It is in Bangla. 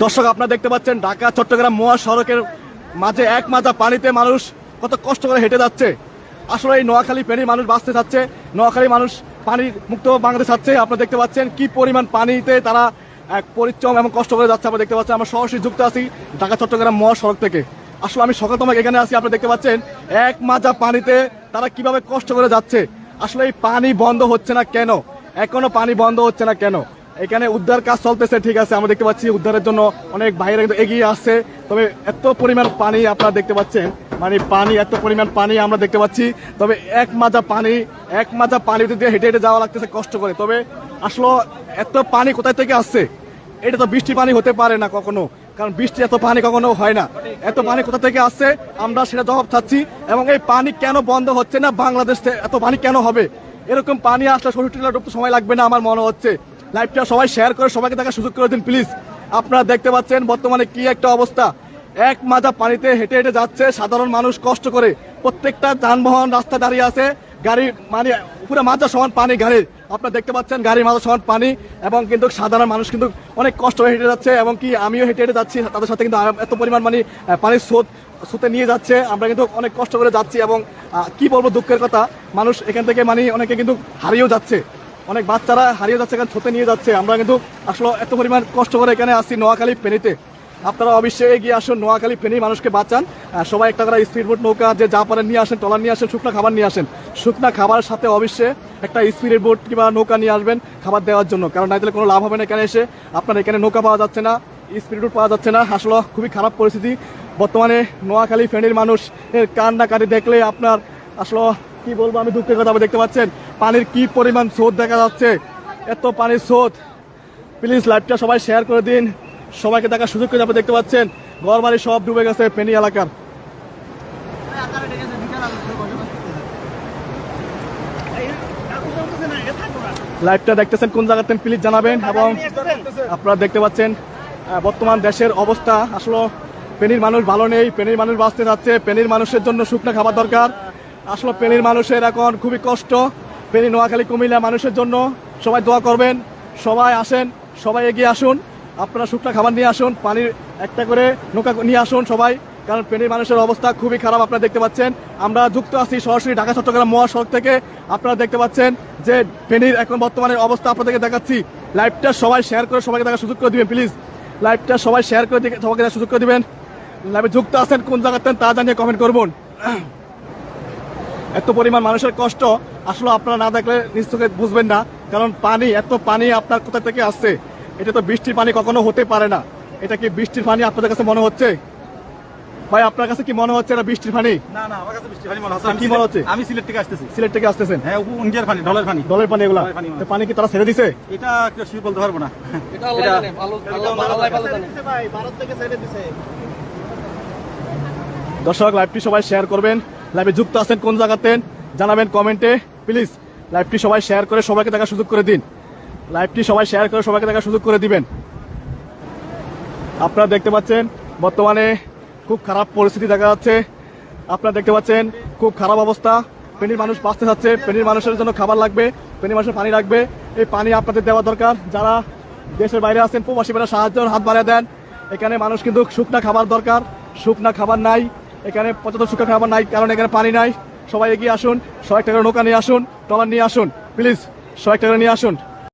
দর্শক, আপনারা দেখতে পাচ্ছেন ঢাকা চট্টগ্রাম মহাসড়কের মাঝে এক মাজা পানিতে মানুষ কত কষ্ট করে হেঁটে যাচ্ছে। আসলে এই নোয়াখালী ফেনীর মানুষ বাঁচতে চাচ্ছে, নোয়াখালী মানুষ পানি মুক্ত বাংলাদেশ চাচ্ছে। আপনারা দেখতে পাচ্ছেন কি পরিমাণ পানিতে তারা এক পরিশ্রম এবং কষ্ট করে যাচ্ছে। আমরা দেখতে পাচ্ছি, আমরা সরাসরি যুক্ত আছি ঢাকা চট্টগ্রাম মহাসড়ক থেকে। আসলে আমি সকালতম এখানে আছি, আপনারা দেখতে পাচ্ছেন এক মাজা পানিতে তারা কিভাবে কষ্ট করে যাচ্ছে। আসলে এই পানি বন্ধ হচ্ছে না কেন? এখনো পানি বন্ধ হচ্ছে না কেন? এখানে উদ্ধার কাজ চলতেছে, ঠিক আছে, আমরা দেখতে পাচ্ছি উদ্ধারের জন্য অনেক বাইরে কিন্তু এগিয়ে আসছে। তবে এত পরিমাণ পানি আপনারা দেখতে পাচ্ছেন, মানে পানি এত পরিমাণ পানি আমরা দেখতে পাচ্ছি। তবে এক মাজা পানিতে দিয়ে হেঁটে হেঁটে যাওয়া লাগতেছে কষ্ট করে। তবে আসলে এত পানি কোথায় থেকে আসছে? এটা তো বৃষ্টি পানি হতে পারে না কখনো, কারণ বৃষ্টি এত পানি কখনো হয় না। এত পানি কোথা থেকে আসছে আমরা সেটা জবাব চাচ্ছি। এবং এই পানি কেন বন্ধ হচ্ছে না? বাংলাদেশ এত পানি কেন হবে? এরকম পানি আসলে ৬৭ লাখ সময় লাগবে না আমার মনে হচ্ছে। লাইভটা সবাই শেয়ার করে সবাইকে দেখার সুযোগ করে দিন প্লিজ। আপনারা দেখতে পাচ্ছেন বর্তমানে কি একটা অবস্থা। এক মাজা পানিতে হেঁটে হেঁটে যাচ্ছে সাধারণ মানুষ কষ্ট করে। প্রত্যেকটা যানবাহন রাস্তা দাঁড়িয়ে আছে, গাড়ি মানে পুরো মাজা সমান পানি গাড়ির। আপনারা দেখতে পাচ্ছেন গাড়ির মাজা সমান পানি, এবং কিন্তু সাধারণ মানুষ কিন্তু অনেক কষ্ট হয়ে হেঁটে যাচ্ছে। এবং কি আমিও হেঁটে হেঁটে যাচ্ছি তাদের সাথে, কিন্তু এত পরিমাণ মানে পানির স্রোতে নিয়ে যাচ্ছে। আমরা কিন্তু অনেক কষ্ট করে যাচ্ছি, এবং কি বলবো দুঃখের কথা, মানুষ এখান থেকে মানে অনেকে কিন্তু হারিয়েও যাচ্ছে, অনেক বাচ্চারা হারিয়ে যাচ্ছে, এখানে ছুটে নিয়ে যাচ্ছে। আমরা কিন্তু আসলে এত পরিমাণ কষ্ট করে এখানে আসছি নোয়াখালী ফেনীতে। আপনারা অবশ্যই এগিয়ে আসুন, নোয়াখালী ফেনী মানুষকে বাঁচান। সবাই একটা করে স্পিড বোট নৌকা যে যা পারেন নিয়ে আসেন, ট্রলার নিয়ে আসেন, শুকনো খাবার নিয়ে আসেন। শুকনো খাবারের সাথে অবশ্যই একটা স্পিড বোট কিংবা নৌকা নিয়ে আসবেন খাবার দেওয়ার জন্য, কারণ নাইলে কোনো লাভ হবে না। এখানে এসে আপনার এখানে নৌকা পাওয়া যাচ্ছে না, স্পিড বোট পাওয়া যাচ্ছে না। আসলে খুবই খারাপ পরিস্থিতি বর্তমানে নোয়াখালী ফেনীর মানুষ এর কান্নাকাটি দেখলে আপনার আসলে কি বলবো আমি, দুঃখের কথা। দেখতে পাচ্ছেন পানির কি পরিমাণ স্রোত দেখা যাচ্ছে, এত পানির স্রোত। প্লিজ লাইভটা সবাই শেয়ার করে দিন, সবাইকে দেখার সুযোগ করে। আপনি দেখতে পাচ্ছেন ঘর বাড়ি সব ডুবে গেছে ফেনী এলাকার। লাইভটা দেখতেছেন কোন জায়গাতে প্লিজ জানাবেন। এবং আপনারা দেখতে পাচ্ছেন বর্তমান দেশের অবস্থা, আসলে ফেনীর মানুষ ভালো নেই, ফেনীর মানুষ বাঁচতে যাচ্ছে। ফেনীর মানুষের জন্য শুকনো খাবার দরকার। আসলে ফেনীর মানুষের এখন খুবই কষ্ট। ফেনী, নোয়াখালী, কুমিল্লা মানুষের জন্য সবাই দোয়া করবেন, সবাই আসেন, সবাই এগিয়ে আসুন। আপনারা শুকনো খাবার নিয়ে আসুন, পানির একটা করে নৌকা নিয়ে আসুন সবাই, কারণ ফেনীর মানুষের অবস্থা খুবই খারাপ। আপনারা দেখতে পাচ্ছেন আমরা যুক্ত আছি সরাসরি ঢাকা চট্টগ্রাম মহাসড়ক থেকে। আপনারা দেখতে পাচ্ছেন যে ফেনীর এখন বর্তমানের অবস্থা আপনাদেরকে দেখাচ্ছি। লাইভটা সবাই শেয়ার করে সবাইকে দেখার সুযোগ করে দিবেন প্লিজ। লাইভটা সবাই শেয়ার করে সবাইকে দেখার সুযোগ করে দিবেন। লাইভে যুক্ত আছেন কোন জায়গাতে তা জানিয়ে কমেন্ট করবেন। এত পরিমাণ মানুষের কষ্ট আসলে আপনারা না দেখলে নিশ্চয়ই বুঝবেন না, কারণ পানি, এত পানি আপনার কোথা থেকে আসছে? এটা তো বৃষ্টির পানি কখনো হতে পারে না। এটা কি বৃষ্টির পানি আপনাদের কাছে মনে হচ্ছে? ভাই আপনার কাছে কি মনে হচ্ছে এটা বৃষ্টির পানি? না না, আমার কাছে বৃষ্টির পানি মনে হচ্ছে। কি মনে হচ্ছে? আমি সিলেট থেকে আসতেছি। সিলেট থেকে আসতেছেন? হ্যাঁ, ইন্ডিয়ার পানি, ডলের পানি। ডলের পানি এগুলা? পানি কি তারা ছেড়ে দিছে? এটা কেউ শুয়ে বলতে পারবো না। এটা আল্লাহ জানে, ভালো জানে। ভাই ভারত থেকে ছেড়ে দিছে। দর্শক লাইভটি সবাই শেয়ার করবেন। লাইভে যুক্ত আছেন কোন জায়গাতে জানাবেন কমেন্টে প্লিজ। লাইভটি সবাই শেয়ার করে সবাইকে দেখার সুযোগ করে দিন। লাইভটি সবাই শেয়ার করে সবাইকে দেখার সুযোগ করে দিবেন। আপনারা দেখতে পাচ্ছেন বর্তমানে খুব খারাপ পরিস্থিতি দেখা যাচ্ছে। আপনারা দেখতে পাচ্ছেন খুব খারাপ অবস্থা। ফেনীর মানুষ বাঁচতে যাচ্ছে, ফেনীর মানুষের জন্য খাবার লাগবে, ফেনীর মানুষের পানি লাগবে। এই পানি আপনাদের দেওয়া দরকার। যারা দেশের বাইরে আছেন প্রবাসীরা সাহায্যের হাত বাড়িয়ে দেন। এখানে মানুষ কিন্তু শুকনা খাবার দরকার, শুকনা খাবার নাই এখানে, পর্যাপ্ত শুকনা খাবার নাই, কারণ এখানে পানি নাই। সবাই এগিয়ে আসুন, 100 টাকা নৌকা নিয়ে আসুন, ট্রলার নিয়ে আসুন প্লিজ, 100 টাকা নিয়ে আসুন।